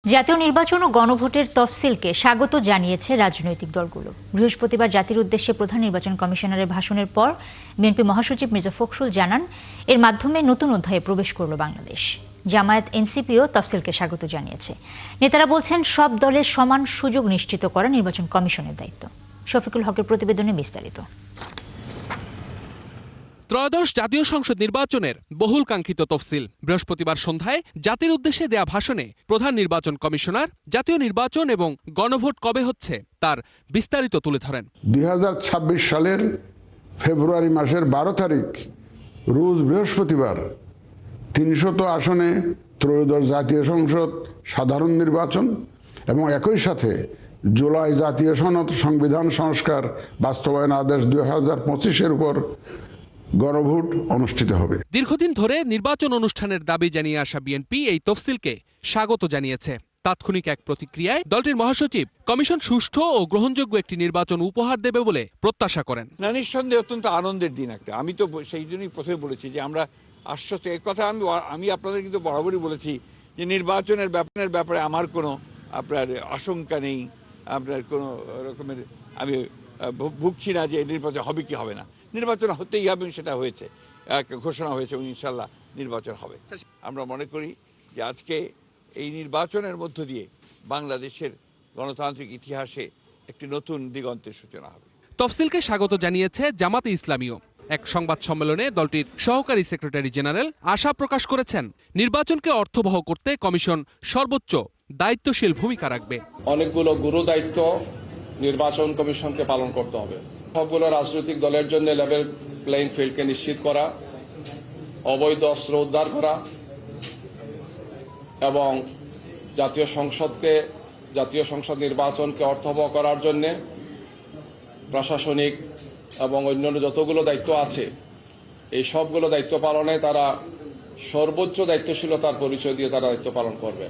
জাতীয় নির্বাচন ও গণভোটের তফসিলকে স্বাগত জানিয়েছে রাজনৈতিক দলগুলো। বৃহস্পতিবার জাতির উদ্দেশ্যে প্রধান নির্বাচন কমিশনারের ভাষণের পর বিএনপি মহাসচিব মির্জা ফখরুল জানান, এর মাধ্যমে নতুন অধ্যায়ে প্রবেশ করল বাংলাদেশ। জামায়াত এনসিপিও তফসিলকে স্বাগত জানিয়েছে। নেতারা বলছেন, সব দলের সমান সুযোগ নিশ্চিত করা নির্বাচন কমিশনের দায়িত্ব। শফিকুল হকের প্রতিবেদনে বিস্তারিত। ত্রয়োদশ জাতীয় সংসদ নির্বাচনের বহুল কাঙ্ক্ষিত তফসিল বৃহস্পতিবার সন্ধ্যায় জাতির উদ্দেশ্যে দেয়া ভাষণে প্রধান নির্বাচন কমিশনার জাতীয় নির্বাচন এবং গণভোট কবে হচ্ছে তার বিস্তারিত তুলে ধরেন। 2026 সালের ফেব্রুয়ারি মাসের 12 তারিখ রোজ বৃহস্পতিবার 300 আসনে ত্রয়োদশ জাতীয় সংসদ সাধারণ নির্বাচন এবং একই সাথে জুলাই জাতীয় সনদ সংবিধান সংস্কার বাস্তবায়ন আদেশ 2025-এর উপর গণভোট অনুষ্ঠিত হবে। দীর্ঘদিন ধরে নির্বাচন অনুষ্ঠানের দাবি জানিয়ে আসা বিএনপি এই তফসিলকে স্বাগত জানিয়েছে। তাৎক্ষণিক এক প্রতিক্রিয়ায় দলটির মহাসচিব কমিশন সুষ্ঠু ও গ্রহণযোগ্য একটি নির্বাচন উপহার দেবে বলে প্রত্যাশা করেন। না, নিঃসন্দেহে অত্যন্ত আনন্দের দিন একটা। আমি তো সেই জন্যই প্রথমে বলেছি যে আমরা আশ্বস্ত। এই কথা আমি আপনাদের কিন্তু বরাবরই বলেছি যে নির্বাচনের ব্যাপারে আমার কোনো আপনার আশঙ্কা নেই, আপনার কোনো রকমের আমি ভুগছি না যে নির্বাচন হবে কি হবে না। নির্বাচন হতেই হবে, সেটা হয়েছে, ঘোষণা হয়েছে এবং ইনশাল্লাহ নির্বাচন হবে। আমরা মনে করি যে আজকে এই নির্বাচনের মধ্য দিয়ে বাংলাদেশের গণতান্ত্রিক ইতিহাসে একটি নতুন দিগন্তের সূচনা হবে। তফসিলকে স্বাগত জানিয়েছে জামাতে ইসলামীও। এক সংবাদ সম্মেলনে দলটির সহকারী সেক্রেটারি জেনারেল আশা প্রকাশ করেছেন, নির্বাচনকে অর্থবহ করতে কমিশন সর্বোচ্চ দায়িত্বশীল ভূমিকা রাখবে। অনেকগুলো গুরু দায়িত্ব নির্বাচন কমিশনকে পালন করতে হবে। সবগুলো রাজনৈতিক দলের জন্য লেভেল প্লেইং ফিল্ডকে নিশ্চিত করা, অবৈধ অস্ত্র উদ্ধার করা এবং জাতীয় সংসদ নির্বাচনকে অর্থবহ করার জন্য প্রশাসনিক এবং অন্যান্য যতগুলো দায়িত্ব আছে, এই সবগুলো দায়িত্ব পালনে তারা সর্বোচ্চ দায়িত্বশীলতার পরিচয় দিয়ে তারা দায়িত্ব পালন করবে।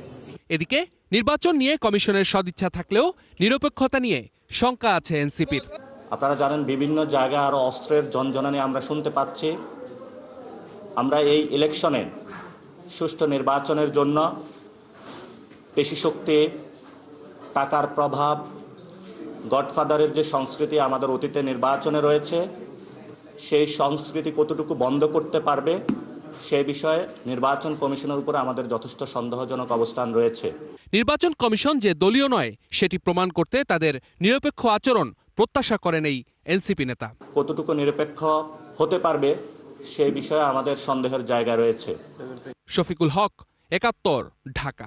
এদিকে নির্বাচন নিয়ে কমিশনের সদিচ্ছা থাকলেও নিরপেক্ষতা নিয়ে শঙ্কা আছে এনসিপির। আপনারা জানেন, বিভিন্ন জায়গায় আরও অস্ত্রের ঝনঝনানি আমরা শুনতে পাচ্ছি। আমরা এই ইলেকশনে সুষ্ঠু নির্বাচনের জন্য পেশি শক্তি, টাকার প্রভাব, গডফাদারের যে সংস্কৃতি আমাদের অতীতে নির্বাচনে রয়েছে, সেই সংস্কৃতি কতটুকু বন্ধ করতে পারবে সে বিষয়ে নির্বাচন কমিশনের উপরে আমাদের যথেষ্ট সন্দেহজনক অবস্থান রয়েছে। নির্বাচন কমিশন যে দলীয় নয় সেটি প্রমাণ করতে তাদের নিরপেক্ষ আচরণ প্রত্যাশা করেন এই এনসিপি নেতা। কতটুকু নিরপেক্ষ হতে পারবে সেই বিষয়ে আমাদের সন্দেহের জায়গা রয়েছে। শফিকুল হক, ৭১, ঢাকা।